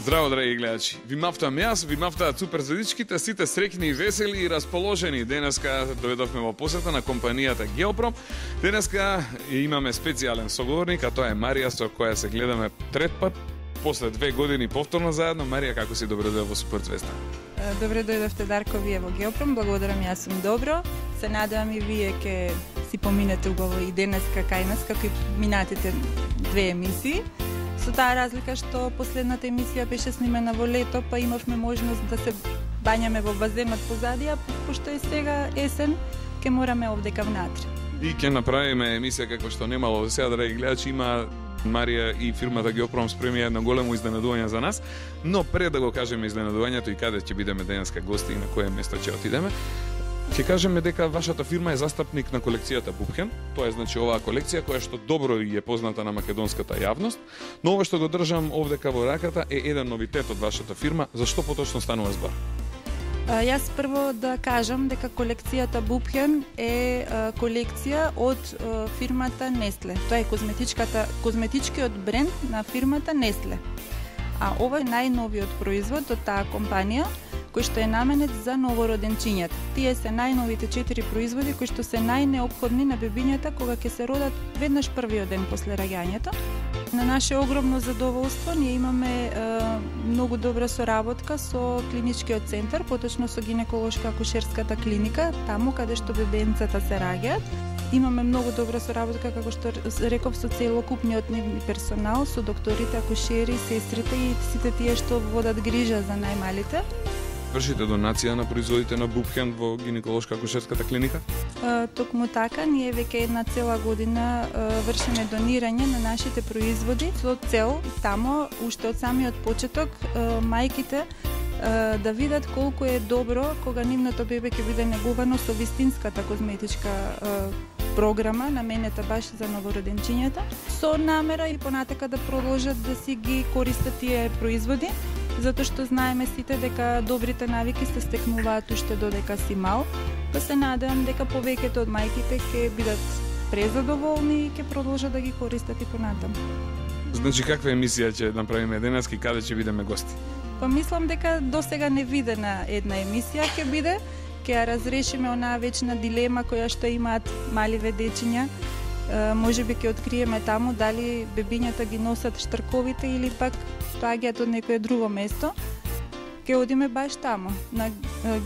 Здраво, драги гледачи! Ви мафтам јас, ви мафтаат супер звездичките, сите среќни, весели и расположени. Денеска дојдовме во посета на компанијата Геопром. Денеска имаме специјален соговорник, а тоа е Марија, со која се гледаме трет пат, после 2 години повторно заедно. Марија, како си? Добре дојде во Супер Звезда. Добре дојдовте, Дарко, вие во Геопром. Благодарам, јас сум добро. Се надевам и вие ке си поминете убаво и денеска кај нас, како и минатите 2 емисии. Со таа разлика што последната емисија беше снимена во лето, па имавме можност да се бањаме во базенот позади, а пошто е сега есен, ке мораме овдека внатре. И ќе направиме емисија како што немало. Сега, драги гледачи, има Марија и фирмата Геопром спреми едно големо изненадување за нас, но пред да го кажеме изненадувањето и каде ќе бидеме денеска гости и на кое место ќе отидеме, ќе кажеме дека вашата фирма е застапник на колекцијата Бупхен. Тоа е значи оваа колекција која што добро и е позната на македонската јавност, но ова што го држам овдека во раката е еден новитет од вашата фирма. Зашто поточно станува збор? Јас прво да кажам дека колекцијата Бупхен е колекција од фирмата Несле. Тоа е козметичкиот бренд на фирмата Несле. А ова е најновиот производ од таа компанија, кој што е наменет за новороденчињата. Тие се најновите 4 производи кои што се најнеопходни на бебињата кога ќе се родат веднаш првиот ден после раѓањето. На наше огромно задоволство ние имаме многу добра соработка со клиничкиот центар, поточно со гинеколошка акушерската клиника, таму каде што бебенцата се раѓаат. Имаме многу добра соработка, како што реков, со целокупниот нивни персонал, со докторите, акушери, сестрите и сите тие што водат грижа за најмалите. Вршите донација на производите на Бупхен во гинеколошка акушерската клиника? Токму така, ние веќе една цела година вршиме донирање на нашите производи со цел тамо, уште од самиот почеток, мајките да видат колку е добро кога нивното бебе ќе биде негувано со вистинската козметичка програма наменета баш за новороденчињата, со намера и понатека да продолжат да си ги користат тие производи, затоа што знаеме сите дека добрите навики се стекнуваат уште додека си мал, па се надевам дека повеќето од мајките ќе бидат презадоволни и ќе продолжат да ги користат и понатаму. Значи, каква емисија ќе направиме денеска и каде ќе бидеме гости? Па мислам дека досега невидена една емисија ќе биде, ќе ја разрешиме онаа вечна дилема која што имаат маливе дечиња. Можеби ќе откриеме таму дали бебињата ги носат штрковите или пак доаѓаат од некое друго место. Ќе одиме баш таму, на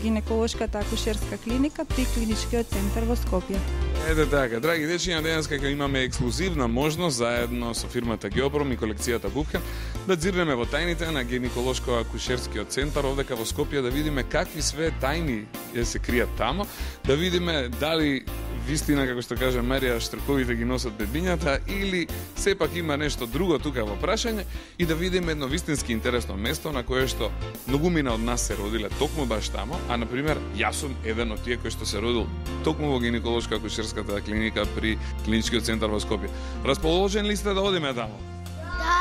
гинеколошката акушерска клиника при клиничкиот центар во Скопје. Ете така, драги дечиња, денеска ќе имаме ексклузивна можност заедно со фирмата Геопром и колекцијата Бупхен да дзирнеме во тајните на гинеколошко-акушерскиот центар овдека во Скопје, да видиме какви све тајни се кријат таму, да видиме дали вистина, како што каже Марија, штрковите ги носат бебињата или сепак има нешто друго тука во прашање, и да видиме едно вистински интересно место на кое што многумина од нас се родиле токму баш тамо, а например јас сум еден од тие кои што се родил токму во гинеколошка акушерската клиника при клиничкиот центар во Скопје. Расположени ли сте да одиме таму? Да!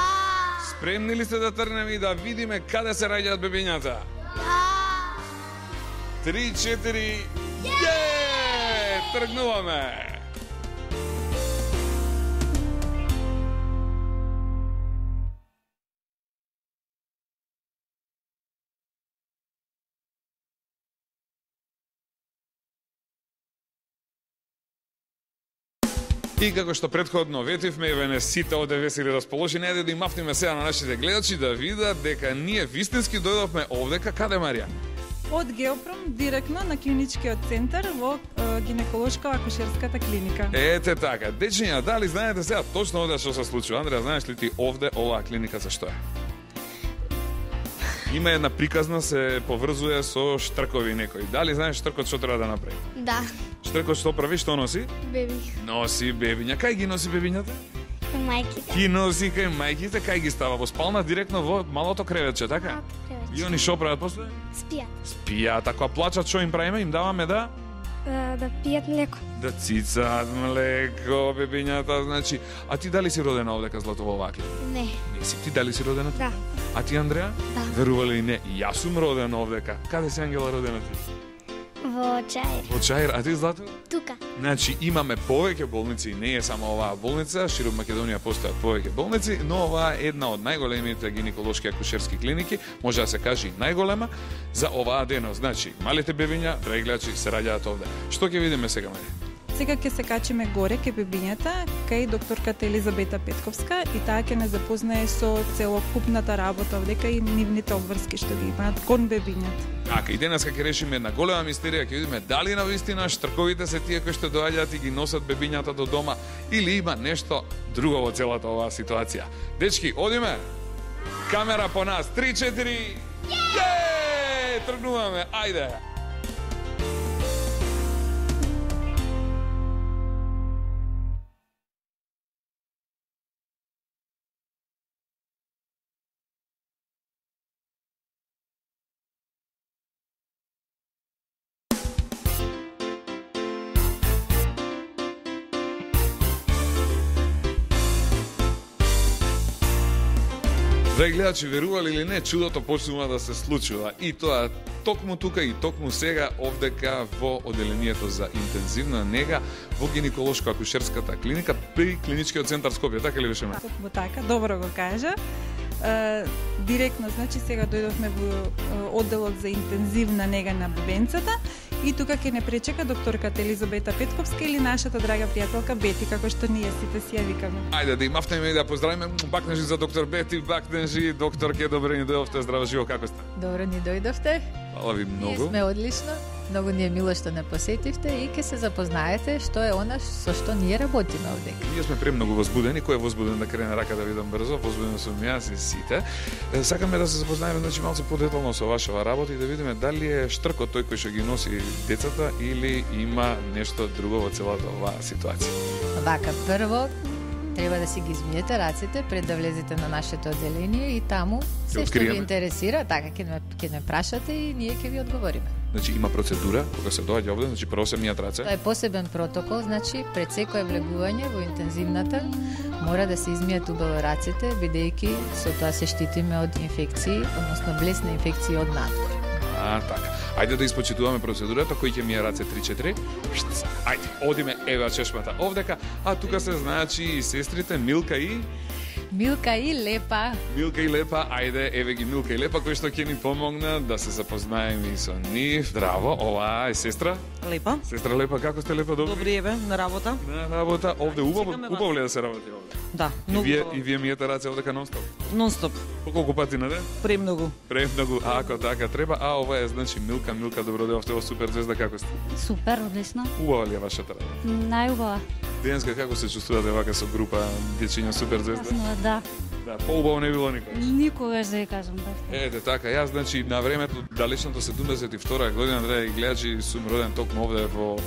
Спремни ли сте да тргнеме и да видиме каде се раѓаат бебињата? Да! 3, 4, тргнуваме! И како што претходно ветивме, еве сите оде весели расположени, еде да им мафниме сега на нашите гледачи да видат дека ние вистински дојдовме овдека. Каде, Марија? Од Геопром директно на клиничкиот центар во гинеколошка акушерската клиника. Ете така, дечиња, дали знаете сега точно овде што се случува? Андреа, знаеш ли ти овде оваа клиника за што е? Има една приказна, се поврзува со штркови некој. Дали знаеш штркот што треба да направи? Да. Штркот што прави, што носи? Беби. Носи бебиња. Кај ги носи бебињата? Кај мајките. Ги носи кај мајките, кај ги става во спална, директно во малото креветче, така? Малото креветче. И они шо прават после? Спијат. Спијат, ако плачат, што им правиме? Им даваме да? Да пијат млеко. Да цицаат млеко, бебињата, значи. А ти дали си родена овдека, Злато, во оваа клиника? Не. Не си, ти дали си родена? Да. А ти, Андреа? Да. Верува ли не? И јас сум родена овдека. Каде си, Ангела, родена ти? Во Чаир. Во Чаир, а ти Злато? Тука. Значи имаме повеќе болници, не е само оваа болница, широм Македонија постојат повеќе болници, но оваа е една од најголемите гинеколошки акушерски клиники, може да се каже и најголема за оваа деност. Значи, малите бебиња, драги гледачи, се раѓаат овде. Што ќе видиме сега, Марија? Сега ќе се качиме горе кај бебињата, кај докторката Елизабета Петковска и таа ќе не запознае со целокупната работа овдека и нивните обврски што ги имаат кон бебињата. Така, и денеска ќе решиме една голема мистерија, ќе видиме дали навистина штрковите се тие кои што доаѓаат и ги носат бебињата до дома или има нешто друго во целата оваа ситуација. Дечки, одиме. Камера по нас. 3-4. Је! Тргнуваме. Ајде. Драги гледачи, верували или не, чудото почнува да се случува. И тоа токму тука и токму сега овдека во оделението за интензивна нега во гинеколошко-акушерската клиника при Клиничкиот центар Скопје. Така ли беше? Во така, добро го кажа. Директно, значи сега дојдовме во одделот за интензивна нега на бебенцата и тука ќе не пречека докторката Елизабета Петковска или нашата драга пријателка Бети, како што ние сите си ја викаме. Ајде да им мавнеме и да поздравиме. Бакнежи за доктор Бети, бакнежи, докторке, добре ни дојдовте, здраво живо, како сте? Добро ни дојдовте. Фала ви многу. Ние сме одлично. Многу ни е мило што не посетивте и ќе се запознаете што е она со што ние работиме овдека. Ние сме премногу возбудени. Кој е возбуден да крене рака да видам брзо? Возбуден сум јас и сите. Сакаме да се запознаеме значи малку подетално со вашава работа и да видиме дали е штркот тој кој што ги носи децата или има нешто друго во целата оваа ситуација. Вака, прво треба да си ги измиете раците пред да влезете на нашето одделение и таму се што ви интересира, така ќе не прашате и ние ќе ви одговориме. Значи има процедура кога се доаѓа овде, значи прво се мијат раце. Тоа е посебен протокол, значи пред секое влегување во интензивната мора да се измијат убаво раците, бидејќи со тоа се штитиме од инфекции, односно блесни инфекции од надвор. Така. Ајде да испочитуваме процедурата, кој ќе мие раце 3-4. Ајде, одиме ева чешмата овдека, а тука се значи и сестрите Милка и Лепа. Милка и Лепа, ајде, еве ги Милка и Лепа, кои што ќе ни помогна да се запознаеме и со нив. Здраво, оваа е сестра. Лепа. Сестра Лепа, како сте Лепа, добри? Добри еве, на работа. На работа, овде убаво ли да се работи овде? Да, многу. И вие миете раце овдека нонстоп? Нонстоп. Колку пати на ден? Премногу. Премногу, ако така треба. А ова е значи Милка, добро дојдовте во Супер Звезда, како сте? Супер, одлично. Убава ли е вашата работа? Најубава. Денеска како се чувствувате вака со група дечиња Супер Звезда? Да. Да, поубаво не било никој. Никогаш да ја кажам да. Ете така, јас значи на времето далечното 72 година, драги гледачи, сум роден токму овде во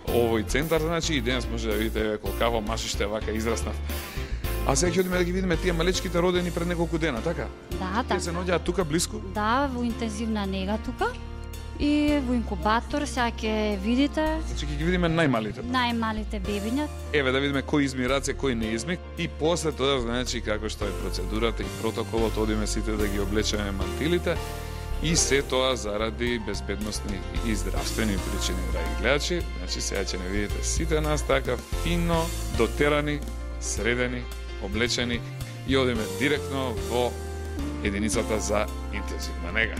овој центар, значи и денес може да видите колкаво машиште вака израснав. А сега ќе одиме да ги видиме тие малечките родени пред неколку дена, така? Да, така. Тие се наоѓаат тука блиску? Да, во интензивна нега тука. И во инкубатор сега ќе видите Значи ќе ги видиме најмалите. најмалите бебиња. Еве да видиме кој изми раце, кој не изми и после тоа значи како што е процедурата и протоколот, одиме сите да ги облечеме мантилите и се тоа заради безбедносни и здравствени причини, драги гледачи. Значи сега ќе не видите сите нас така фино дотерани, средени, облечени и одиме директно во единицата за интензивна нега.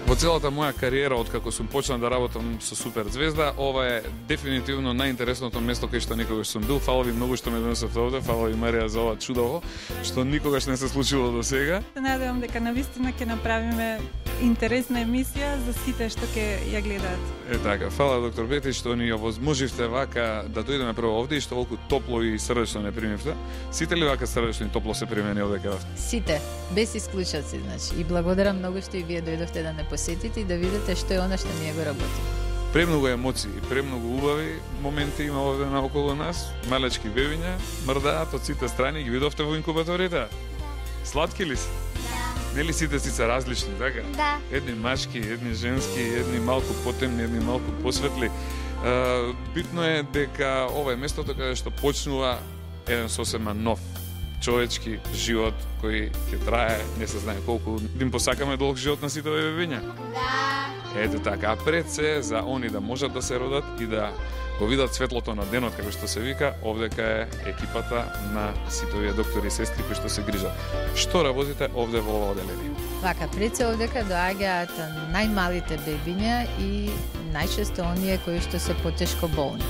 Во целата моја кариера, откако сум почнал да работам со Супер Звезда, ова е дефинитивно најинтересното место кај што никогаш сум бил. Фала ви многу што ме донесовте овде, фала ви Марија за ова чудово, што никогаш не се случило до сега. Се надевам дека навистина ќе направиме интересна емисија за сите што ќе ја гледаат. Е така, фала доктор Бети што ни ја возможивте вака да дојдеме прво овде и што волку топло и срдечно не примивте. Сите ли вака срдечно и топло се примени овде кај вас? Сите, без исклучоци, значи. И благодарам многу што и вие дојдовте да не посетите. сетите и да видите што е она што ние го работиме. Премногу емоции, премногу убави моменти има овде наоколу нас. Малечки бебиња мрдаат од сите страни, ги видовте во инкубаторите? Сладки ли се? Да. Нели сите си се различни, така? Да. Едни машки, едни женски, едни малку потемни, едни малку посветли. Битно е дека ова е местото каде што почнува еден сосема нов човечки живот кој ќе трае, не се знае колку. Им посакаме долг живот на сите овие бебиња. Да. Ето така, а пред се за они да можат да се родат и да го видат светлото на денот, како што се вика, овдека е екипата на сите овие доктори и сестри кои што се грижат. Што работите овде во ова оделение? Вака, пред се овдека доаѓаат најмалите бебиња и најчесто оние кои што се потешко болни.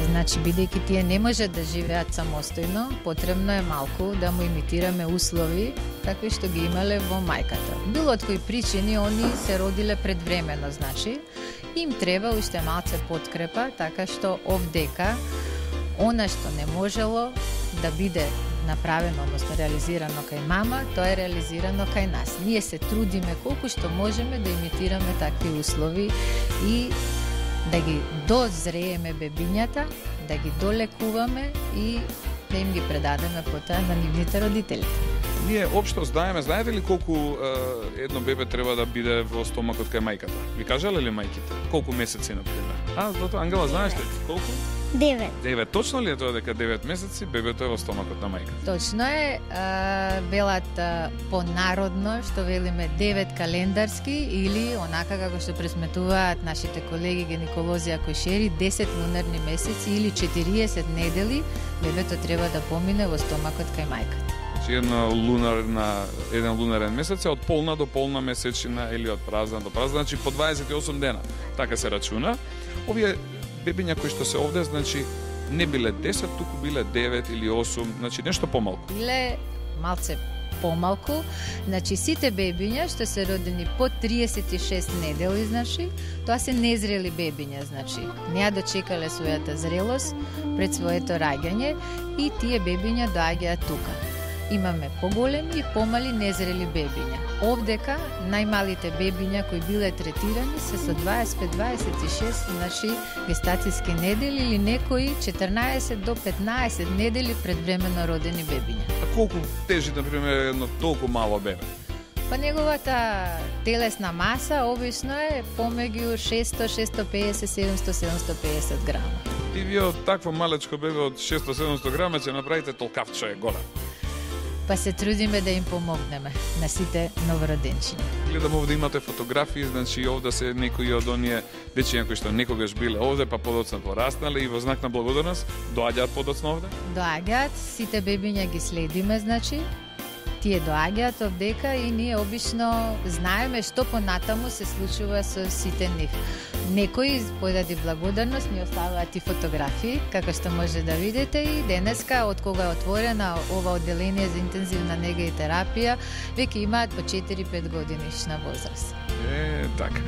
Значи, бидејќи тие не можат да живеат самостојно, потребно е малку да му имитираме услови какви што ги имале во мајката. Било од кои причини они се родиле предвремено, значи, им треба уште малце подкрепа, така што овдека она што не можело да биде направено, односно реализирано кај мама, тоа е реализирано кај нас. Ние се трудиме колку што можеме да имитираме такви услови и да ги дозрееме бебињата, да ги долекуваме и да им ги предадеме потоа на нивните родители. Ние општо знаете ли колку едно бебе треба да биде во стомакот кај мајката? Ви кажале ли мајките? Колку месеци, например? Зато, Ангела, знаеш ли? Колку? 9. 9. Точно ли е тоа дека 9 месеци бебето е во стомакот на мајката? Точно е, велат понародно, што велиме 9 календарски или онака како што пресметуваат нашите колеги гинеколози акушери, 10 лунарни месеци или 40 недели бебето треба да помине во стомакот кај мајката. Еден лунарен месец е од полна до полна месечина или од празна до празна, значи по 28 дена. Така се рачуна. Овие бебиња кои што се овде, значи не биле 10, туку биле 9 или 8, значи нешто помалку. Биле малце помалку, значи сите бебиња што се родени по 36 недели, значи, тоа се незрели бебиња, значи, не ја дочекале својата зрелост пред своето раѓање и тие бебиња доаѓаат тука. Имаме поголеми и помали незрели бебиња. Овдека најмалите бебиња кои биле третирани се со 25-26, значи гестацијски недели или некои 14 до 15 недели предвремено родени бебиња. А колку тежи, например, едно толку мало бебе? Па неговата телесна маса обично е помеѓу 600, 650, 700, 750 грама. И вие од такво малечко бебе од 600-700 грама ќе направите толкавче е горе. Па се трудиме да им помогнеме на сите новороденчиња. Гледам овде имате фотографии, значи овде се некои од оние дечиња кои што некогаш биле овде, па подоцна пораснале и во знак на благодарност доаѓаат подоцна овде? Доаѓаат, сите бебиња ги следиме, значи, тие доаѓаат овдека и ние обично знаеме што понатаму се случува со сите нив. Некои поради благодарност ни оставаат и фотографии, како што може да видите и денеска од кога е отворена ова одделение за интензивна нега и терапија, веќе имаат по 4-5 годинишна возраст. Така.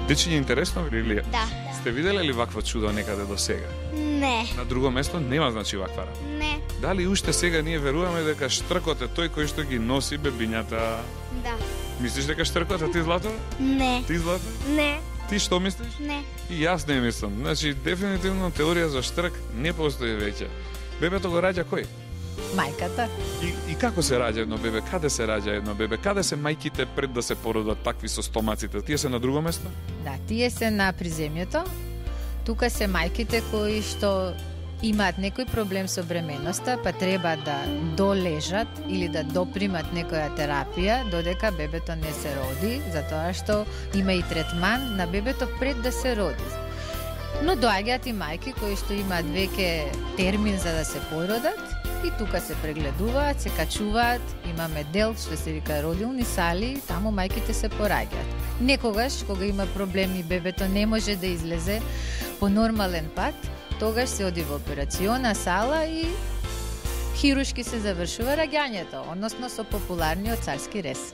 Дечиња, интересно или? Да. Сте виделе ли вакво чудо некаде до сега? Не. На друго место нема, значи, ваква работа. Не. Дали уште сега ние веруваме дека штркот е тој кој што ги носи бебињата? Да. Мислиш дека штркот е ти, Злато? Не. Ти, Злато? Не. Ти што мислиш? Не. И јас не мислам. Значи, дефинитивно теорија за штрк не постои веќе. Бебето го раѓа кој? Мајката. И како се раѓа едно бебе? Каде се раѓа едно бебе? Каде се мајките пред да се породат такви со стомаците? Тие се на друго место? Да, тие се на приземјето. Тука се мајките кои што имаат некој проблем со бременоста, па треба да долежат или да допримат некоја терапија додека бебето не се роди, затоа што има и третман на бебето пред да се роди. Но доаѓаат и мајки кои што имаат веќе термин за да се породат и тука се прегледуваат, се качуваат, имаме дел што се вика родилни сали, таму мајките се пораѓаат. Некогаш кога има проблеми бебето не може да излезе по нормален пат, тогаш се оди во операциона сала и хирушки се завршува раѓањето, односно со популарниот царски рез.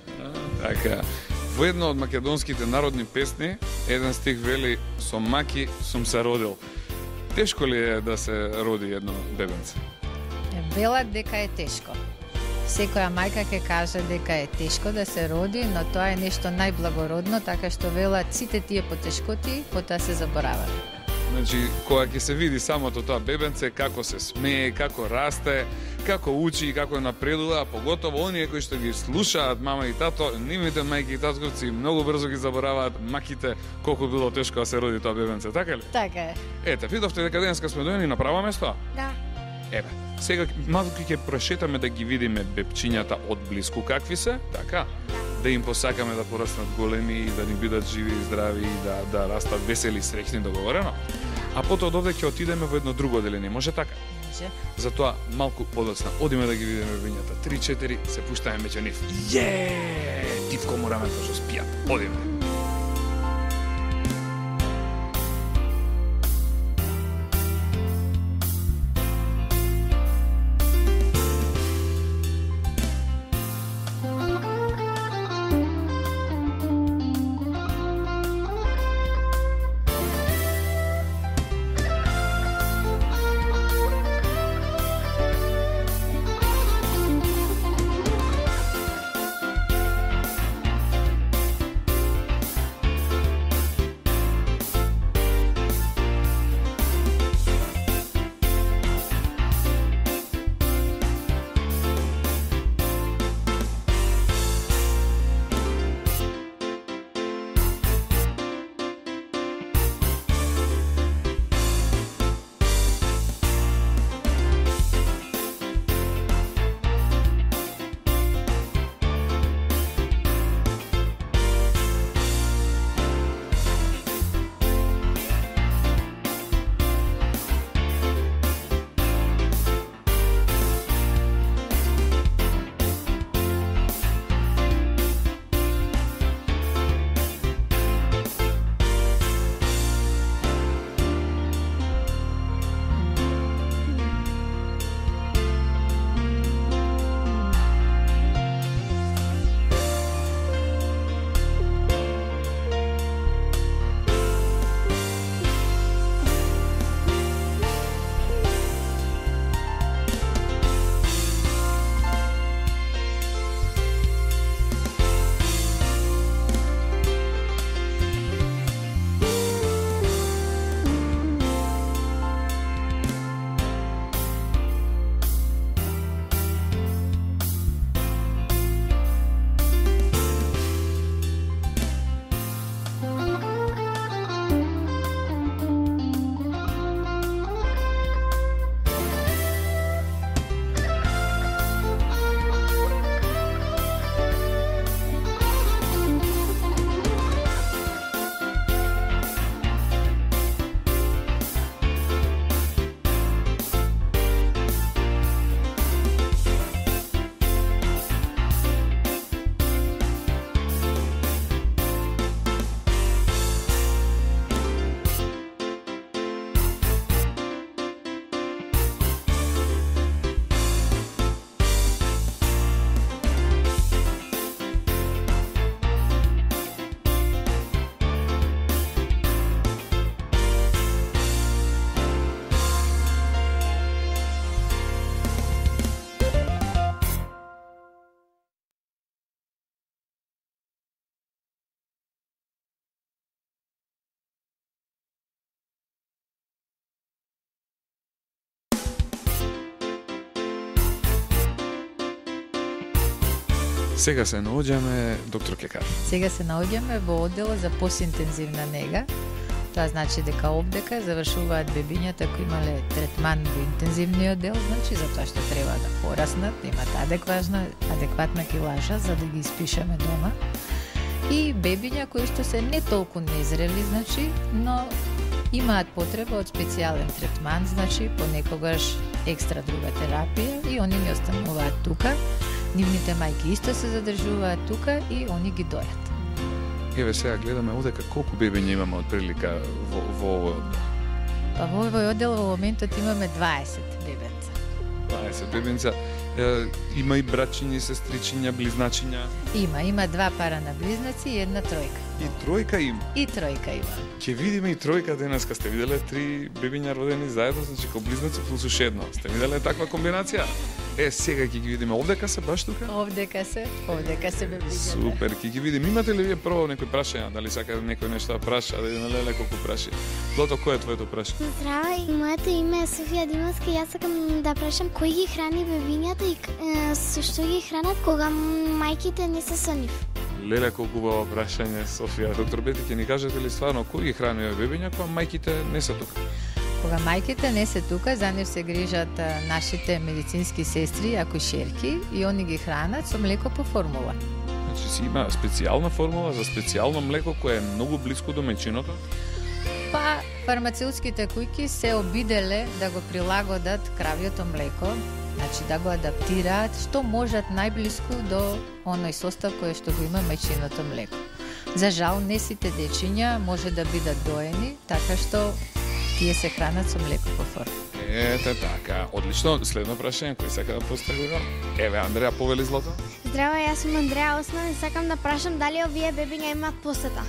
Така. Во една од македонските народни песни, еден стих вели: "Со маки сум се родил." Тешко ли е да се роди едно бебенце? Велат дека е тешко. Секоја мајка ќе каже дека е тешко да се роди, но тоа е нешто најблагородно, така што велат сите тие потешкоти потоа се заборават. Значи, кога ќе се види самото тоа бебенце, како се смее, како расте, како учи и како напредува, а поготово оние кои што ги слушаат мама и тато, нивните мајки и татковци многу брзо ги забораваат маките колку било тешко да се роди тоа бебенце, така ли? Така е. Ете, видовте дека денеска сме дојдени на право место? Да. Еве, сега малку ќе прошетаме да ги видиме бебчињата од блиску какви се, така? Да им посакаме да пораснат големи, да ни бидат живи и здрави и да растат весели и среќни, договорено. А потоа од овде ќе отидеме во едно друго одделение, може така? Може. Затоа малку подоцна одиме да ги видиме бебињата. 3-4 се пуштаме меѓу нив. Тивко мораме да што спијат. Одиме. Сега се наоѓаме, доктор Кекар. Сега се наоѓаме во одделот за постинтензивна нега. Тоа значи дека обдека завршуваат бебињата кои имале третман во интензивниот дел, значи затоа што треба да пораснат, имат адекватна килажа за да ги испишеме дома. И бебиња кои што се не толку незрели, значи, но имаат потреба од специјален третман, значи понекогаш екстра друга терапија и они не остануваат тука. Нивните мајки исто се задржуваат тука и они ги дојат. Еве сега гледаме одека колку бебиња имаме од прилика во овој оддел. Па во овој оддел во моментот имаме 20 бебенца. 20 бебенца. Има и братчиња, сестричиња, близначиња. Има 2 пара на близнаци и една тројка. И тројка има. И тројка има. Ќе видиме и тројка денеска. Сте виделе 3 бебиња родени заедно, значи како близнаци плюс уште едно. Сте виделе таква комбинација? Сега ќе ги видиме овдека се баш тука. Овдека се бебињата. Супер, ќе ги видим. Имате ли вие прво некои прашања? Дали сака некој нешто да праша, да на леле колку праши? Злато, кој е твоето прашање? Здраво, моето име е Софија Димовска и јас сакам да прашам кој ги храни бебињата и со што ги хранат кога мајките не се со нив. Леле, колку убаво прашање, Софија. Доктор Бети, ќе ни кажете ли стварно кој ги храни овие бебиња кога мајките не се тука? Кога мајките не се тука, за нив се грижат нашите медицински сестри, акушерки и они ги хранат со млеко по формула. Значи си има специјална формула за специјално млеко кое е многу блиско до мечиното? Па, фармацеутските кујки се обиделе да го прилагодат кравјото млеко, значи да го адаптираат што можат најблиску до оној состав кој што го има мечиното млеко. За жал, не сите дечиња може да бидат доени, така што тие се хранат со млеко по форма. Ете така, одлично. Следно прашање, кој сака да постави го? Еве, Андреа, повели Злато. Здраво, јас сум Андреа Осман и сакам да прашам дали овие бебиња имаат посета.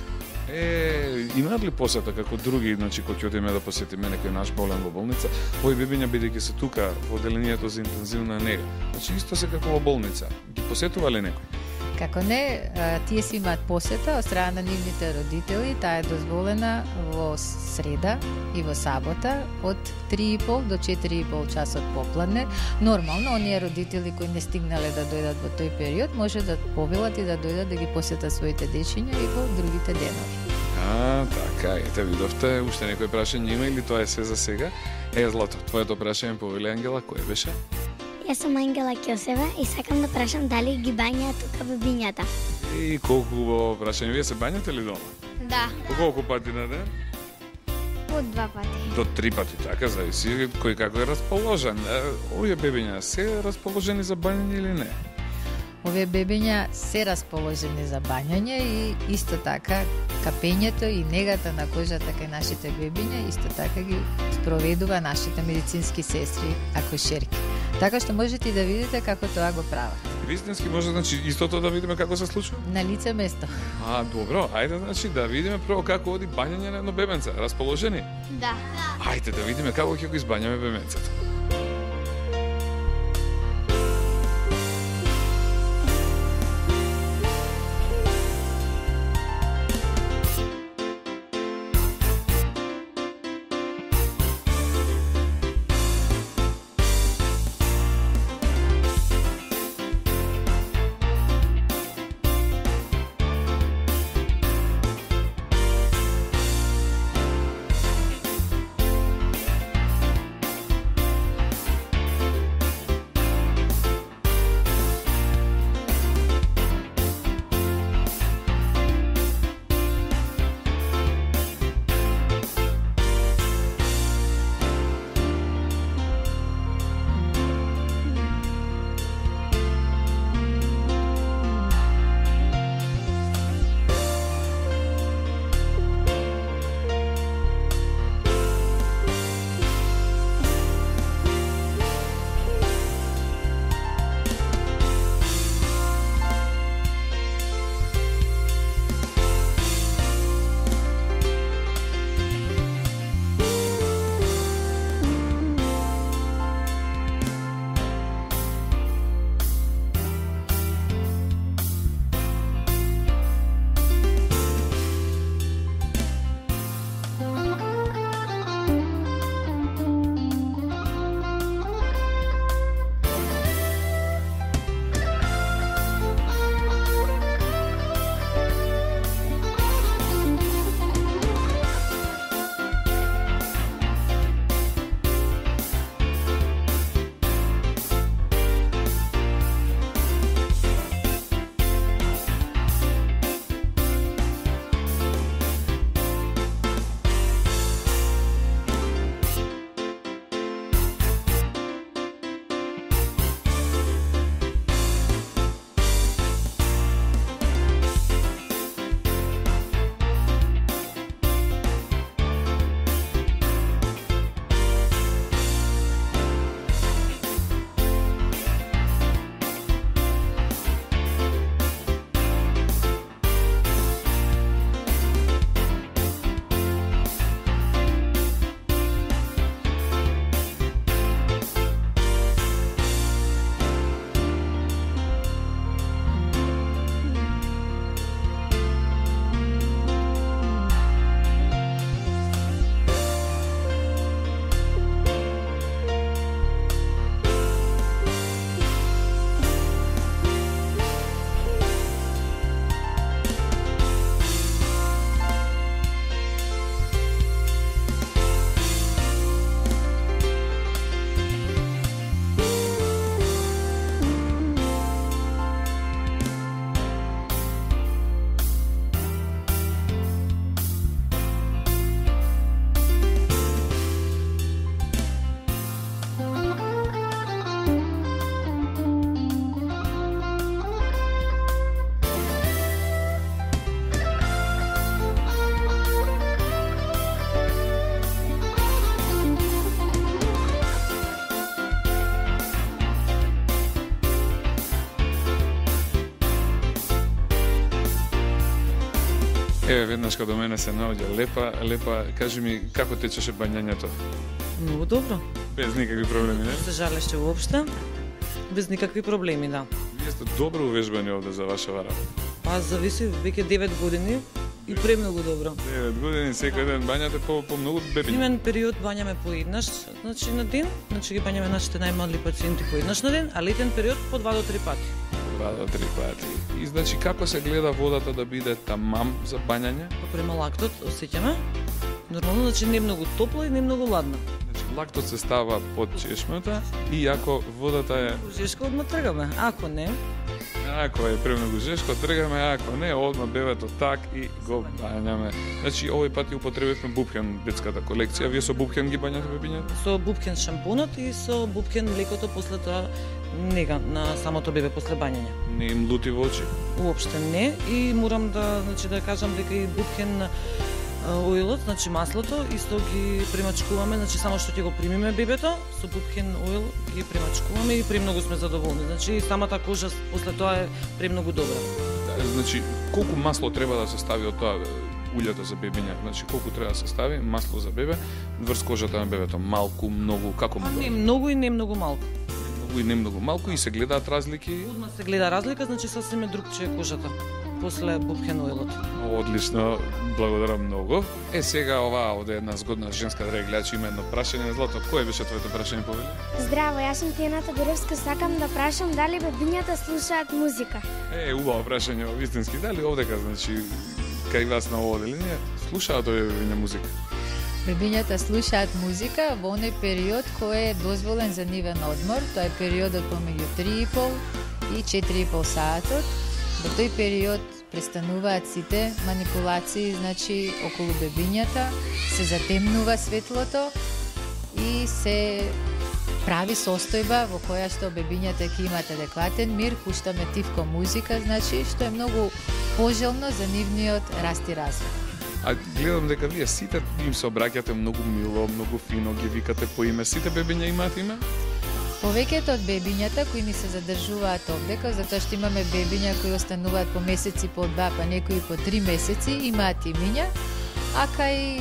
Имаат ли посета како други, значи кои ќе одиме да посетиме некој наш болен во болница? Овие бебиња бидејќи се тука во одделението за интензивна нега. Значи исто се како во болница. Ги посетува ли некој? Како не, тие си имаат посета од страна на нивните родители, таа е дозволена во среда и во сабота од 3,5 до 4,5 часот попладне. Нормално, оние родители кои не стигнале да дојдат во тој период, може да повелат и да дојдат да ги посетат своите дечиња и во другите денови. Така, ете видовте, уште некој прашање има или тоа е се за сега? Злато, твоето прашање повели Ангела, кој беше? Јас сум Ангела Ќосева и сакам да прашам дали ги бањаат тука бебињата. Колку убаво прашање. Вие се бањате ли дома? Да. Колку пати на ден? По 2 пати. До 3 пати, така, зависи кој како е расположен. Овие бебиња се расположени за бањање или не? Овие бебиња се расположени за бањање и исто така капењето и негата на кожата кај нашите бебиња исто така ги спроведува нашите медицински сестри, акушерки. Така што можете и да видите како тоа го прават. Вистински може, значи, истото да видиме како се случува? На лице место. Добро, ајде, значи, да видиме прво како оди бањање на едно бебенце. Расположени? Да. Ајде да видиме како ќе го избањаме бебенцето. веднаш кога до мене се наоѓа лепа, кажи ми како течеше бањањето? Многу добро. Без никакви проблеми, не? Се жалеше уопште. Без никакви проблеми, да. Вие сте добро увежбани овде за вашава работа. Па зависи, веќе 9 години и премногу добро. 9 години секој ден бањате по многу бебиња. Зимен период бањаме поеднаш, значи на ден, значи ги бањаме нашите најмали пациенти поеднаш на ден, а летен период по 2 до 3 пати. 2 до 3 пати. И значи како се гледа водата да биде тамам за бањање? Према лактот осеќаме. Нормално, значи не многу топло и не многу ладно. Значи лактот се става под чешмата и ако водата е Жешко одма тргаме, ако не, ако е премногу жешко, тргаме, ако не, одма бебето так и го бањаме. Значи овој пат употребивме бупхен детската колекција. Вие со бупхен ги бањате бебињата? со бупкен шампунот и со бупкен млекото после тоа нега на самото бебе после бањање. Не им лути во очи. Уопште не и морам да кажам дека и бупкен оилот, значи маслото, исто ги премачкуваме, значи само што ќе го примиме бебето, со бупкен оил ги премачкуваме и премногу сме задоволни. Значи самата кожа после тоа е премногу добра. Значи колку масло треба да се стави од тоа улјето за бебиња? Значи колку треба да се стави масло за бебе врз кожата на бебето? Малку, многу, како му? Не многу и не многу малку. Многу и не многу малку и се гледаат разлики. Одма се гледа разлика, значи сасвим е другче кожата после бупкен оилот. Одлично, благодарам многу. Сега оваа овде една згодна женска, драги гледачи, има едно прашање. Злато, кое беше твоето прашање, повели? Здраво, јас сум Тијаната Дуровска, сакам да прашам дали бебињата слушаат музика. Убаво прашање, вистински. Дали овдека, значи, кај вас на оваа деление, слушаат овие бебиња музика? Бебињата слушаат музика во оној период кој е дозволен за нивен одмор. Тоа е периодот помеѓу 3,5 и 4,5 саатот. Во тој период престануваат сите манипулации, значи околу бебињата, се затемнува светлото и се прави состојба во која што бебињата ќе имат адекватен мир, пуштаме тивко музика, значи што е многу пожелно за нивниот раст и развој. А гледам дека вие сите им се обраќате многу мило, многу фино, ги викате по име. Сите бебиња имаат име? Повеќето од бебињата кои ни се задржуваат овдека, затоа што имаме бебиња кои остануваат по месеци, по 2, па некои по 3 месеци, имаат имиња, а кај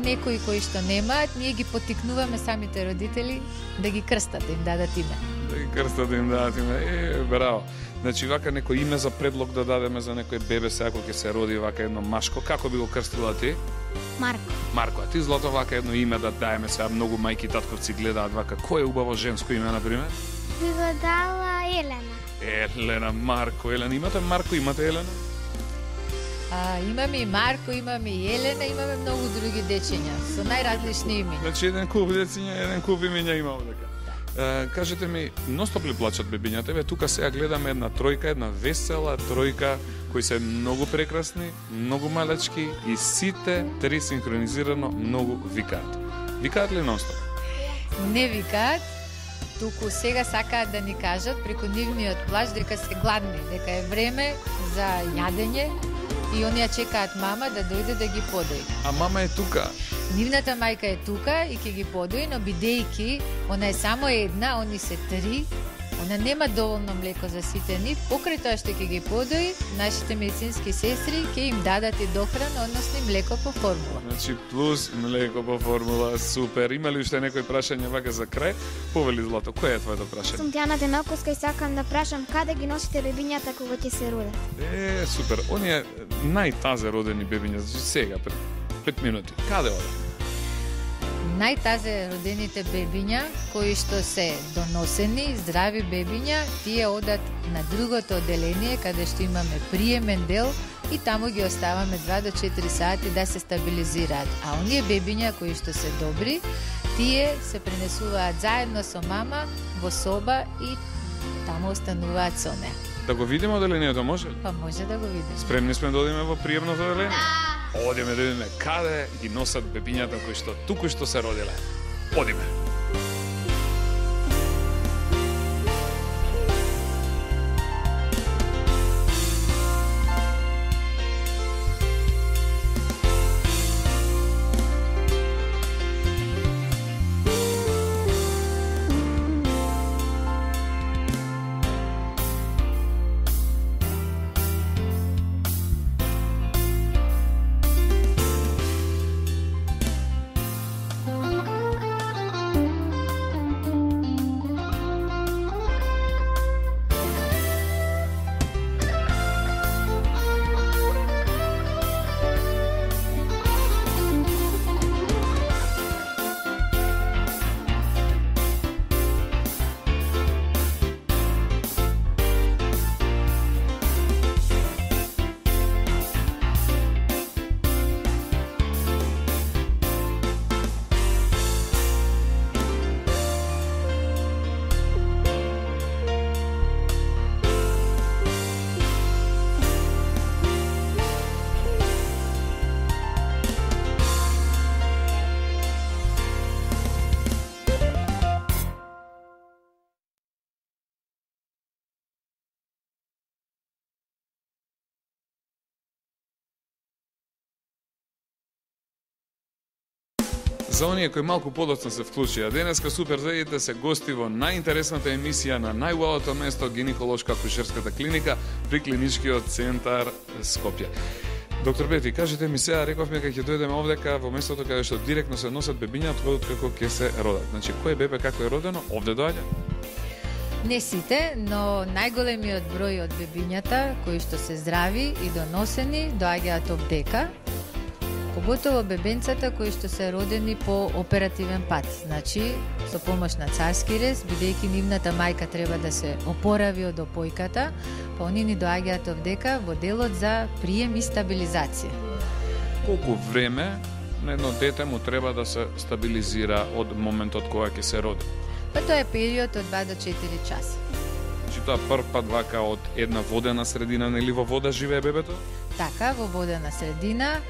некои кои што немаат, ние ги поттикнуваме самите родители да ги крстат, да им дадат име. Да ги крстат, да им дадат име. Браво. Значи, вака некој име за предлог да дадеме за некој бебе, сега кој ќе се роди вака едно машко, како би го крстила ти? Марко. Марко, а ти Злато вака едно име да даеме, сега многу мајки и татковци гледаат вака. Кој е убаво женско име, например? Би го дала Елена. Елена, Марко, Елена. Имате Марко, имате Елена? Имаме и Марко, имаме и Елена, имаме многу други дечиња со најразлични имиња. Значи, еден куп дечиња, еден куп имиња има овдека. Кажете ми, ностоп ли плачат бебињата? Еве тука сега гледаме една тројка, една весела тројка кои се многу прекрасни, многу малечки и сите три синхронизирано многу викаат. Викаат ли ностоп? Не викаат, туку сега сакаат да ни кажат преку нивниот плач дека се гладни, дека е време за јадење и оние чекаат мама да дојде да ги подои. А мама е тука. Нивната мајка е тука и ќе ги подои, но бидејќи она е само една, они се три, она нема доволно млеко за сите нив, покрај тоа што ќе ги подои, нашите медицински сестри ќе им дадат и дохрана, односно млеко по формула. Значи плюс млеко по формула, супер. Има ли уште некој прашање вака за крај? Повели Злато, кој е твоето прашање? Сум Тијана Демелковска и сакам да прашам каде ги носите бебињата кога ќе се родат? Супер. Оние најтазе родени бебиња, значи сега, пред 5 минути. Каде ода? Најтазе родените бебиња, кои што се доносени, здрави бебиња, тие одат на другото оделение, каде што имаме приемен дел и таму ги оставаме 2 до 4 сати да се стабилизираат. А оние бебиња кои што се добри, тие се пренесуваат заедно со мама во соба и таму остануваат со неа. Да го видиме оделението, може ли? Па може да го видиме. Спремни сме да одиме во приемното оделение? Одиме да видиме каде ги носат бебињата кои што туку што се родиле. Одиме. За оние кои малку подоцна се вклучија, денеска Супер заедите се гости во најинтересната емисија на најубавото место, гинеколошка акушерската клиника при Клиничкиот центар Скопје. Доктор Бети, кажете ми сега, рековме кога ќе дојдеме овдека во местото каде што директно се носат бебињата откако ќе се родат. Значи, кој бебе како е родено, овде доаѓа? Не сите, но најголемиот број од бебињата кои што се здрави и доносени доаѓаат овдека. Поготово бебенцата кои што се родени по оперативен пат, значи со помош на царски рез, бидејќи нивната мајка треба да се опорави од опојката, па они ни доаѓаат овдека во делот за прием и стабилизација. Колку време на едно дете му треба да се стабилизира од моментот кога ќе се роди? Па тоа е период од 2 до 4 часа. Значи тоа прв пат вака од една водена средина, нели во вода живее бебето? Така, во водена средина,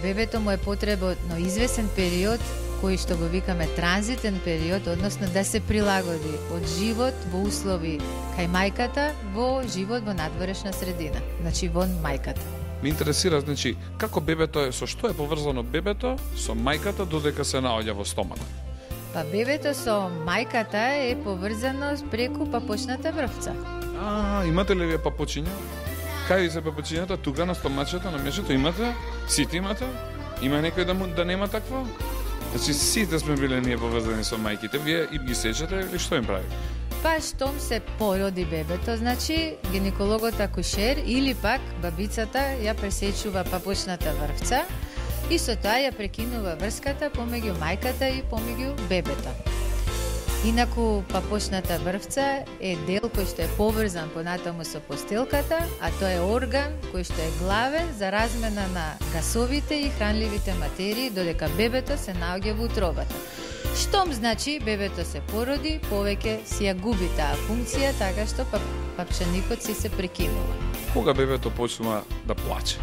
бебето му е потребно извесен период кој што го викаме транзитен период, односно да се прилагоди од живот во услови кај мајката во живот во надворешна средина, значи вон мајката. Ме интересира, значи, како бебето е, со што е поврзано бебето со мајката додека се наоѓа во стомакот? Па бебето со мајката е поврзано преку папочната врвца. Имате ли вие папочиња? Кај се папочињата тука на стомачето, на мешето имате? Сите имате? Има некој да нема такво? Значи сите сме биле ние поврзани со мајките, вие и ги сечете или што им прави? Па штом се породи бебето, значи гинекологот акушер или пак бабицата ја пресечува папочната врвца и со тоа ја прекинува врската помеѓу мајката и помеѓу бебето. Инаку папочната врвца е дел кој што е поврзан понатаму со постелката, а тоа е орган кој што е главен за размена на гасовите и хранливите материи додека бебето се наоѓа во утробата. Штом значи бебето се породи, повеќе си ја губи таа функција, така што папчаникот си се прекинува. Кога бебето почнува да плаче?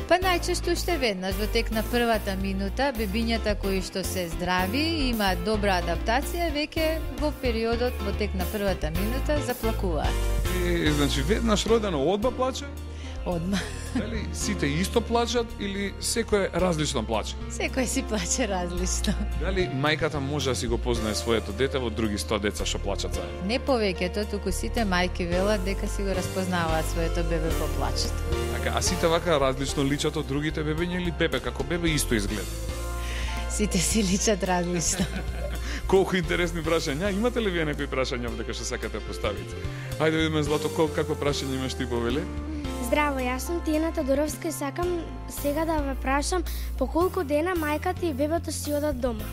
Па најчесто уште веднаш во тек на првата минута, бебињата кои што се здрави и имаат добра адаптација, веќе во периодот во тек на првата минута заплакуваат. Значи веднаш родено одма плаче? Одма. Дали сите исто плачат или секој различно плаче? Секој си плаче различно. Дали мајката може да си го познае своето дете во други 100 деца што плачат заедно? Не повеќето, туку сите мајки велат дека си го распознаваат своето бебе по плачето. А сите вака различно личат од другите бебиња или бебе како бебе исто изгледа? Сите си личат различно. Колку интересни прашања. Имате ли вие некои прашања дека што сакате поставите? Хајде да видиме, Злато, какво прашање имаш ти, повели? Здраво, јас сум Тиена Тодоровска и сакам сега да ве прашам по колку дена мајката и бебето си одат дома.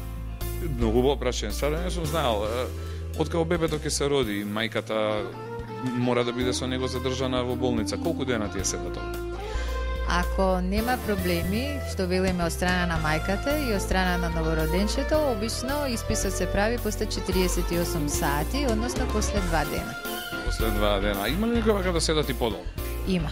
Многу убаво прашање. Сада не сум знаел. Откако бебето ќе се роди, мајката мора да биде со него задржана во болница. Колку дена ти е седат овде? Ако нема проблеми, што велиме од страна на мајката и од страна на новороденчето, обично исписот се прави после 48 сати, односно после 2 дена. После 2 дена. Има ли некој вака да седат и подолго? Има.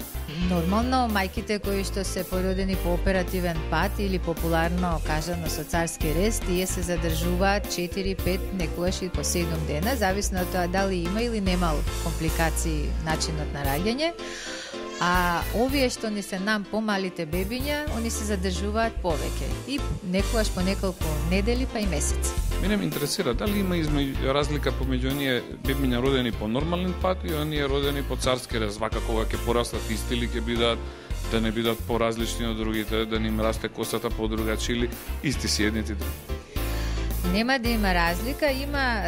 Нормално, мајките кои што се породени по оперативен пат или популарно кажано со царски рез, тие се задржуваат 4, 5, некогаш и по 7 дена, зависно од тоа дали има или нема компликации начинот на раѓање. А овие што не се нам помалите бебиња, они се задржуваат повеќе и некогаш по неколку недели па и месеци. Мене ме интересира дали има разлика помеѓу оние бебиња родени по нормален пат и оние родени по царски рез, вака кога ќе порастат исти или ќе бидат да не бидат поразлични од другите, да не им расте косата подругачи или исти си едните други. Нема да има разлика, има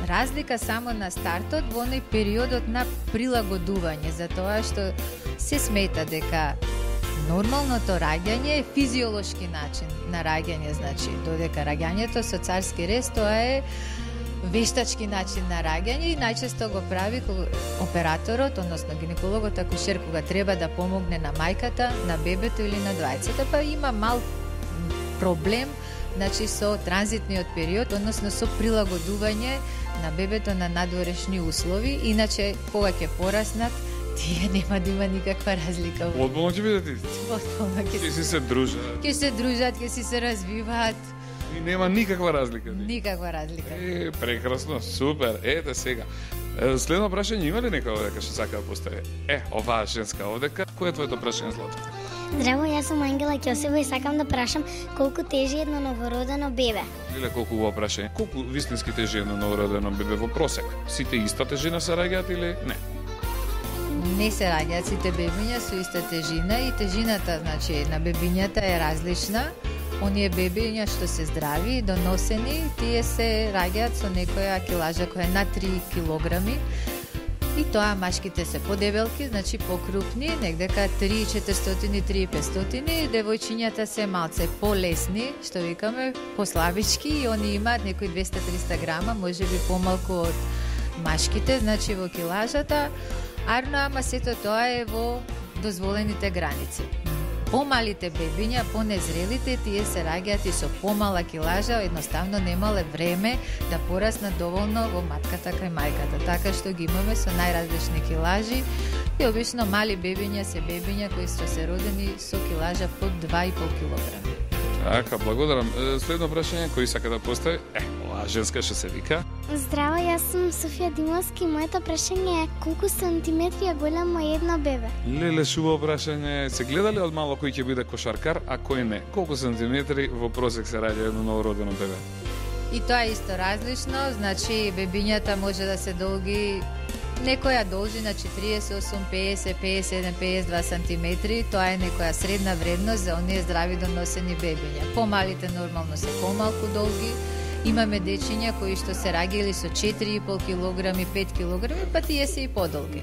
разлика само на стартот во оној периодот на прилагодување, за тоа што се смета дека нормалното раѓање е физиолошки начин на раѓање, значи додека раѓањето со царски рез тоа е вештачки начин на раѓање и најчесто го прави операторот, односно гинекологот акушер кога треба да помогне на мајката, на бебето или на двајцата, па има мал проблем значи со транзитниот период, односно со прилагодување на бебето на надворешни услови, иначе кога ќе пораснат, тие нема да има никаква разлика. Одболно ќе бидат исти. Одболно ќе се дружат. Ќе се дружат, ќе си се развиваат. И нема никаква разлика. Никаква разлика. Прекрасно, супер. Ете сега. Следно прашање има ли некој дека што сака да постави? Оваа женска овдека. Кој е твоето прашање, Злато? Здраво, јас сум Ангела Ќосева и сакам да прашам колку тежи едно новородено бебе. Леле, колку убаво прашање. Колку вистински тежи едно новородено бебе во просек? Сите иста тежина се раѓаат или не? Не се раѓаат сите бебиња со иста тежина и тежината, значи, на бебињата е различна. Оние бебиња што се здрави и доносени, тие се раѓаат со некоја килажа која е на 3 килограми. И тоа машките се подебелки, значи покрупни, негдека 3.400-3.500, девојчињата се малце полесни, што викаме, послабички и они имаат некои 200-300 грама, можеби помалку од машките, значи во килажата, арно, ама сето тоа е во дозволените граници. Помалите бебиња, понезрелите, тие се раѓаат и со помала килажа, едноставно немале време да пораснат доволно во матката кај мајката. Така што ги имаме со најразлични килажи и обично мали бебиња се бебиња кои што се родени со килажа под 2,5 килограми. Така, благодарам. Следно прашање, кој сака да постави? Оваа женска што се вика? Здраво, јас сум Софија Димовски. Моето прашање е колку сантиметри е голямо едно бебе? Леле, шубаво прашање. Се гледале од мало кој ќе биде кошаркар, а кој не? Колку сантиметри во просек се раѓа едно новородено бебе? И тоа е исто различно, значи бебињата може да се долги, некоја должина 48, 50, 51, 52 сантиметри, тоа е некоја средна вредност за оние здрави доносени бебиња. Помалите нормално се помалку долги. Имаме дечиња кои што се раѓали со 4,5 килограми, 5 килограми, па тие се и подолги.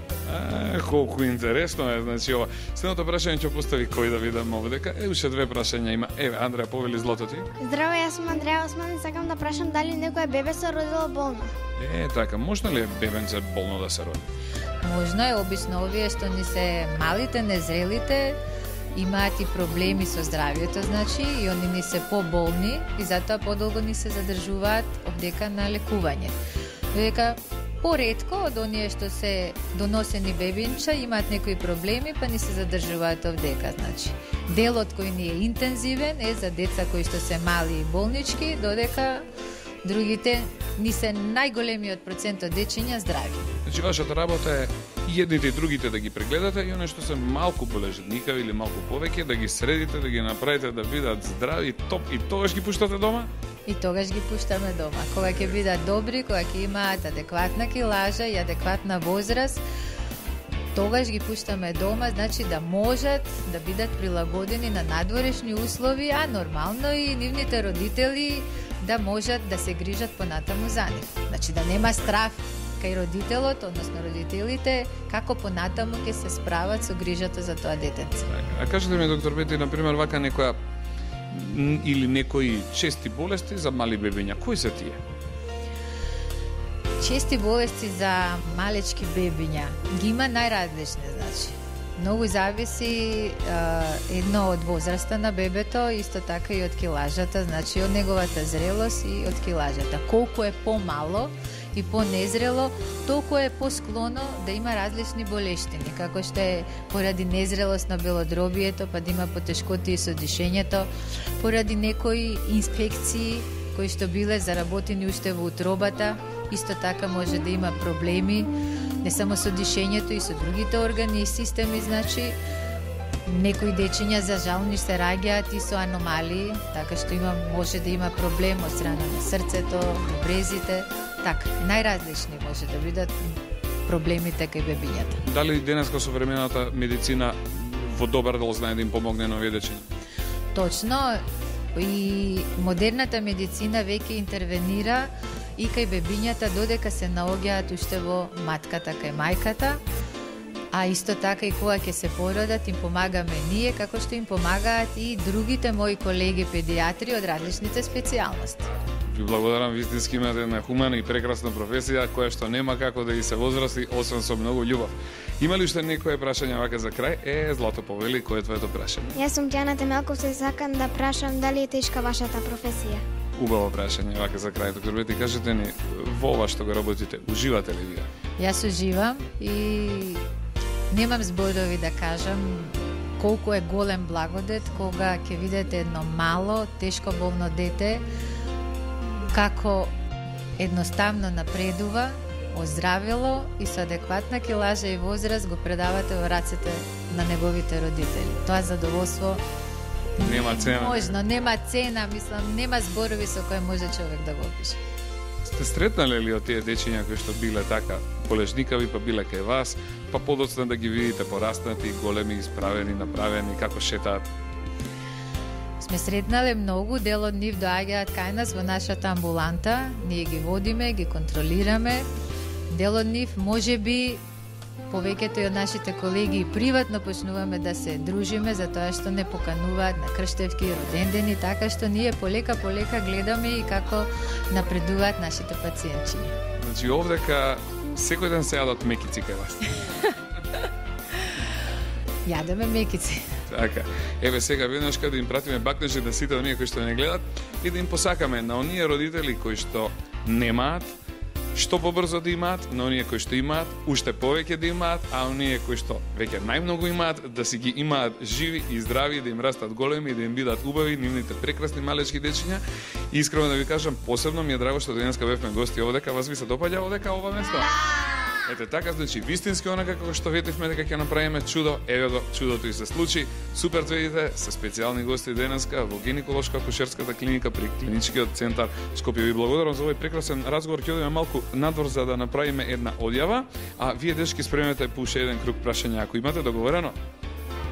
Колку интересно е, значи ова. Следното прашање ќе постави кој да видам овдека. Уште две прашања има. Еве, Андреа, повели злото ти. Здраво, јас сум Андреа Осман и сакам да прашам дали некоја бебе се родило болно. Така, можно ли бебенце болно да се роди? Можно е, обично овие што ни се малите, незрелите, имаат и проблеми со здравието, значи, и они ни се поболни и затоа подолго ни се задржуваат овдека на лекување. Додека поретко од оние што се доносени бебинча имаат некои проблеми, па ни се задржуваат овдека, значи. Делот кој ни е интензивен е за деца кои што се мали и болнички, додека другите ни се најголемиот процент од дечиња здрави. Значи, вашата работа е и едните и другите да ги прегледате и оне што се малку болежникави или малку повеќе да ги средите, да ги направите да бидат здрави, топ и тогаш ги пуштате дома? И тогаш ги пуштаме дома. Кога ќе бидат добри, кога ќе имаат адекватна килажа и адекватна возраст, тогаш ги пуштаме дома, значи да можат да бидат прилагодени на надворешни услови, а нормално и нивните родители да можат да се грижат понатаму за нив. Значи да нема страх кај родителот, односно родителите, како понатаму ќе се справат со грижата за тоа детенце. А кажете ми, доктор Пети, например, вака некоја или некои чести болести за мали бебиња, кои се тие? Чести болести за малечки бебиња ги има најразлични, значи. Многу зависи едно од возраста на бебето, исто така и од килажата, значи од неговата зрелост и од килажата. Колку е помало и понезрело, толку е посклоно да има различни болештини, како што е поради незрелост на белодробието, па да има потешкоти со дишењето, поради некои инфекции кои што биле заработени уште во утробата, исто така може да има проблеми, не само со дишењето и со другите органи и системи, значи некои дечиња за жал ни се раѓаат и со аномалии, така што може да има проблем од страна на срцето, брезите, така, најразлични може да бидат проблемите кај бебињата. Дали денеска современата медицина во добар дел знае да им помогне на овие дечиња? Точно, и модерната медицина веќе интервенира и кај бебињата додека се наоѓаат уште во матката кај мајката, а исто така и кога ќе се породат им помагаме ние, како што им помагаат и другите мои колеги педиатри од различните специјалности. Ви благодарам, вистински имате една хумана и прекрасна професија која што нема како да ги се возрасти освен со многу љубов. Има ли уште некое прашање вака за крај? Злато, повели, кој е твоето прашање? Јас сум Тијана Темелков, се сакам да прашам дали е тешка вашата професија. Убаво прашање вака за крај. Доктор Пети, кажете ни, во ова што го работите, уживате ли вие? Јас уживам и немам зборови да кажам колку е голем благодет кога ќе видите едно мало, тешко болно дете како едноставно напредува, оздравело и со адекватна килажа и возраст го предавате во рацете на неговите родители. Тоа задоволство Нема цена. Можно, нема цена, мислам, нема зборови со кои може човек да го опише. Сте стретнале ли од тие дечиња кои што биле така полежникави, па биле кај вас, па подоцна да ги видите пораснати, големи, исправени, направени, како шетаат? Сме сретнале многу, дел од нив доаѓаат кај нас во нашата амбуланта, ние ги водиме, ги контролираме. Дел од нив можеби повеќето и од нашите колеги и приватно почнуваме да се дружиме затоа што не покануваат на крштевки и родендени, така што ние полека гледаме и како напредуваат нашите пациентчиња. Значи овдека секој ден се јадат мекици кај вас. Јадеме мекици. Така. Еве сега веднаш кога да им пратиме бакнежи на сите оние кои што не гледат и да им посакаме на оние родители кои што немаат што побрзо да имаат, на оние кои што имаат, уште повеќе да имаат, а оние кои што веќе најмногу имаат, да си ги имаат живи и здрави, да им растат големи и да им бидат убави, нивните прекрасни малечки дечиња. И искрено да ви кажам, посебно ми е драго што денеска бевме гости овдека, вас ви се допаѓа овдека ова место? Ете така, значи вистински онака како што ветивме дека ќе направиме чудо, еве го чудото и се случи. Супер видите, се специјални гости денеска во гинеколошко-акушерската клиника при Клиничкиот центар Скопје. Ви благодарам за овој прекрасен разговор. Ќе одиме малку надвор за да направиме една одјава, а вие дечки спремете по уште еден круг прашања ако имате договорено,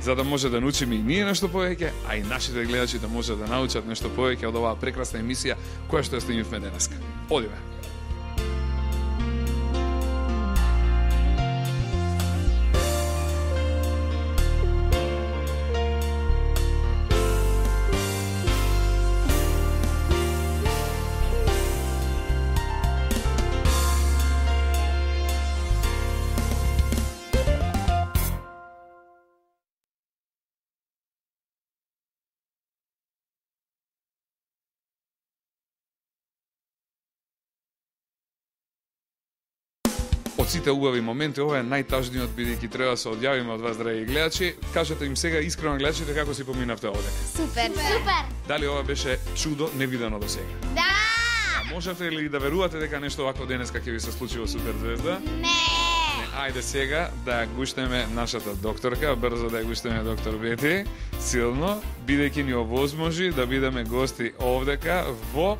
за да може да научиме и ние нешто повеќе, а и нашите гледачи да може да научат нешто повеќе од оваа прекрасна емисија која што ја снимивме денеска. Одиме. Од сите убави моменти, ова е најтажниот, бидејќи треба да се одјавиме од вас, драги гледачи. Кажете им сега искрено гледачите како си поминавте овде. Супер. Дали ова беше чудо невидено до сега? Да! А можете ли да верувате дека нешто вако денеска ќе ви се случи во Суперзвезда? Не! Ајде сега да гуштеме нашата докторка, брзо да ја гуштеме доктор Бети, силно, бидејќи ни овозможи да бидеме гости овдека во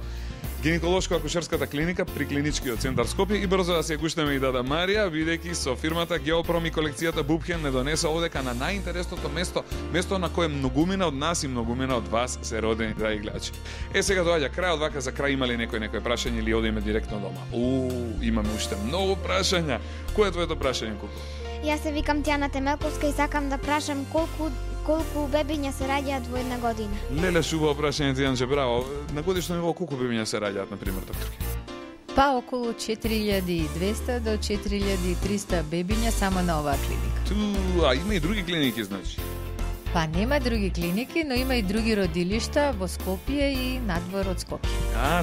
гинеколошко-акушерската клиника при Клиничкиот центар Скопје и брзо да се гуштеме и Дада Марија, бидејќи со фирмата Геопром и колекцијата Бупхен не донесе овдека на најинтересното место на кое многумина од нас и многумина од вас се родени, драги гледачи. Сега доаѓа крајот, вака за крај има ли некој прашање или одиме директно дома? Имаме уште многу прашања. Кој е твоето прашање, Куку? Јас се викам Тијана Темелковска и сакам да прашам колку бебиња се раѓаат во една година. Леле, шубаво прашање, Тијанче, браво. На годишно ниво колку бебиња се раѓаат, например, докторке? Па околу 4200 до 4300 бебиња само на оваа клиника. А има и други клиники, значи? Па нема други клиники, но има и други родилишта во Скопје и надвор од Скопје.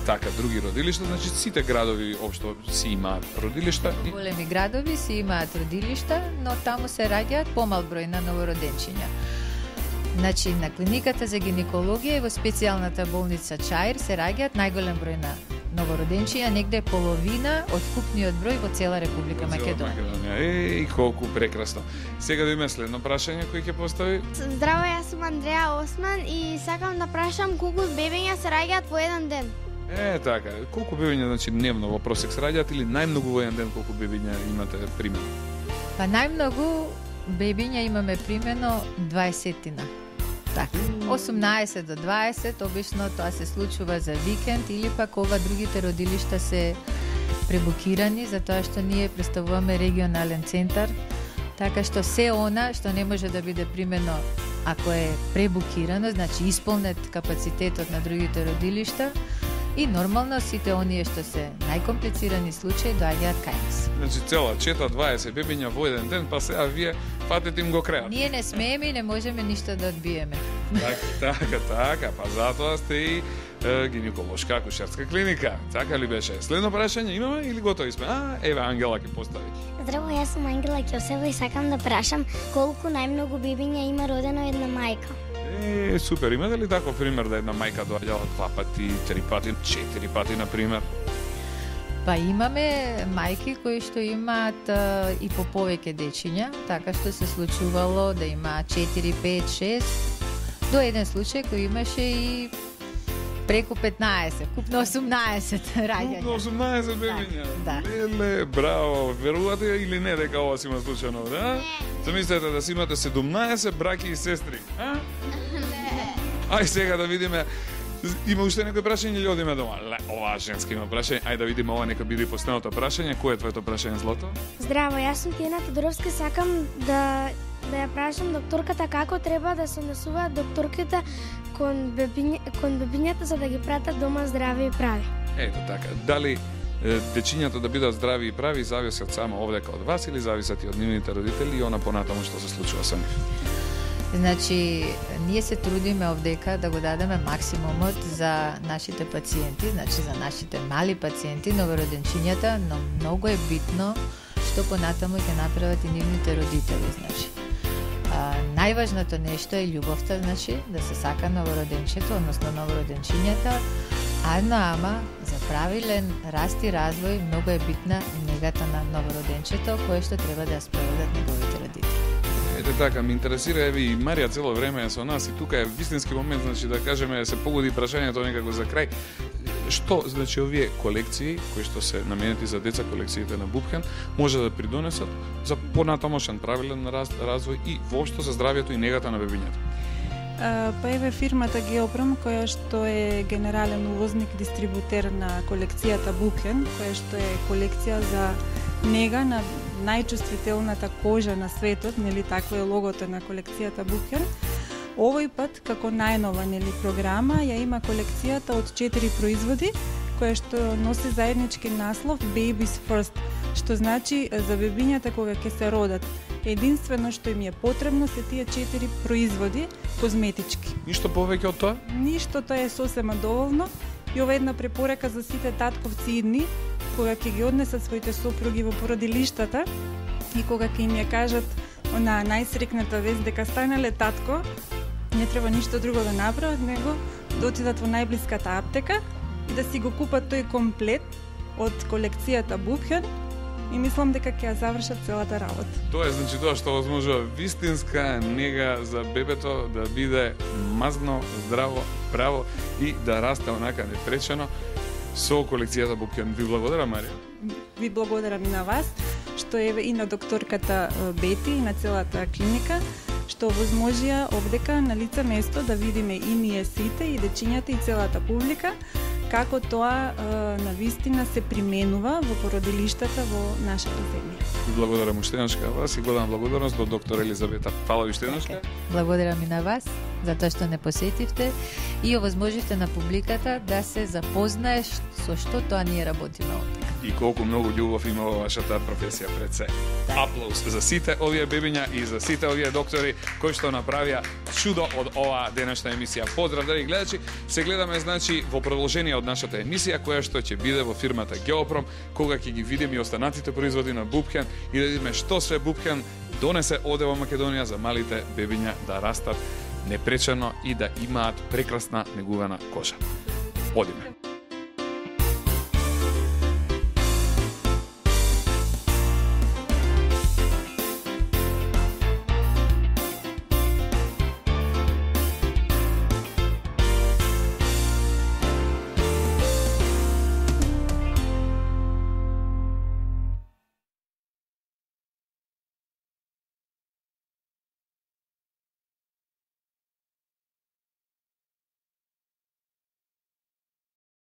Така, други родилишта, значи сите градови општо си имаат родилишта. Големи градови си имаат родилишта, но таму се раѓаат помал број на новороденчиња. Значи, на клиниката за гинекологија и во специјалната болница Чаир се раѓаат најголем број на новороденчиња, негде половина од вкупниот број во цела Република Македонија. Колку прекрасно. Сега да има следно прашање кој ќе постави. Здраво, јас сум Андреја Осман и сакам да прашам колку бебиња се раѓаат во еден ден. Така, колку бебиња значи дневно во просек се раѓаат или најмногу во еден ден колку бебиња имате примено? Па најмногу бебиња имаме примено 20-тина. Така, 18 до 20, обично тоа се случува за викенд или пак ова другите родилишта се пребукирани, затоа што ние представуваме регионален центар, така што се она што не може да биде примено ако е пребукирано, значи исполнет капацитетот на другите родилишта, и нормално сите оние што се најкомплицирани случаи доаѓаат кај нас. Значи цела 4-20 бебиња во еден ден, па сега вие фатете им го крајот. Ние не смееме и не можеме ништо да одбиеме. Така, па затоа сте и гинеколошка акушерска клиника. Така ли беше? Следно прашање имаме или готови сме? Еве Ангела ќе постави. Здраво, јас сум Ангела Ќосева и сакам да прашам колку најмногу бебиња има родено една мајка. Супер, имате ли таков пример да една мајка доаѓала 2 пати, 3 пати, 4 пати, например? Па имаме мајки кои што имаат и по повеќе дечиња, така што се случувало да има 4, 5, 6, до еден случај кој имаше и преку 15, купно 18 раѓања. Купно 18 бебиња. Да. Леле, браво. Верувате или не дека ова си има случајно, да? Замислете да си имате 17 браки и сестри, а? Ај сега да видиме. Има уште некој прашање или одиме дома? Ова женски има прашање. Ајде да видиме ова, нека биде последното прашање. Кој е твоето прашање, Злато? Здраво, јас сум Тиена Тодоровска, сакам да ја прашам докторката како треба да се однесуваат докторките кон бебињата за да ги пратат дома здрави и прави. Ето така. Дали дечињата да бидат здрави и прави зависат само овдека од вас или зависат и од нивните родители и она понатаму што се случува со нив? Значи, ние се трудиме овдека да го дадеме максимумот за нашите пациенти, значи за нашите мали пациенти, новороденчињата, но многу е битно што понатаму ќе направат и нивните родители, значи. Најважното нешто е љубовта, значи, да се сака новороденчето, односно новороденчињата, ама за правилен раст и развој многу е битна негата на новороденчето, кое што треба да ја спроведат неговите родители. Ете така, ме интересира, еви и Марија цело време е со нас и тука е вистински момент, значи да кажеме, се погоди прашањето некако за крај. Што, значи, овие колекции, кои што се наменети за деца, колекциите на Бупхен, може да придонесат за понатамошен правилен раст, развој и воопшто за здравјето и негата на бебињата? Па еве фирмата Геопром, која што е генерален увозник, дистрибутер на колекцијата Бупхен, која што е колекција за нега на најчувствителната кожа на светот, нели такво е логото на колекцијата Бупхен. Овој пат, како најнова програма, ја има колекцијата од 4 производи, која што носи заеднички наслов Babies First, што значи за бебињата кога ќе се родат. Единствено што им е потребно се тие 4 производи козметички. Ништо повеќе од тоа? Ништо, тоа е сосема доволно. И ова е една препорека за сите татковци идни, кога ќе ги однесат своите сопруги во породилиштата и кога ќе им ја кажат она најсрекната вест дека станале татко, не треба ништо друго да направат, него да отидат во најблиската аптека и да си го купат тој комплет од колекцијата Бупхен и мислам дека ќе ја завршат целата работа. Тоа е значи тоа што возможува вистинска нега за бебето да биде мазно, здраво, право и да расте онака непречено со колекцијата Бупхен. Ви благодарам, Марија. Ви благодарам и на вас, што е и на докторката Бети и на целата клиника, што возможија овдека на лице место да видиме и ние сите, и дечињата, и целата публика, како тоа на вистина се применува во породилиштата во нашата земја. Благодарам уште еднашка вас и голема благодарност до доктор Елизавета. Фала уште еднашка. Благодарам и на вас за тоа што не посетивте и овозможивте на публиката да се запознае со што тоа ние работиме овде. И колку многу љубов има во вашата професија пред се. Аплауз за сите овие бебиња и за сите овие доктори кои што направија чудо од оваа денешна емисија. Поздрав, драги гледачи. Се гледаме значи во продолжение од нашата емисија која што ќе биде во фирмата Геопром, кога ќе ги видиме и останатите производи на Бупхен и да видиме што све Бупхен донесе оде во Македонија за малите бебиња да растат непречено и да имаат прекрасна негувана кожа. Одиме.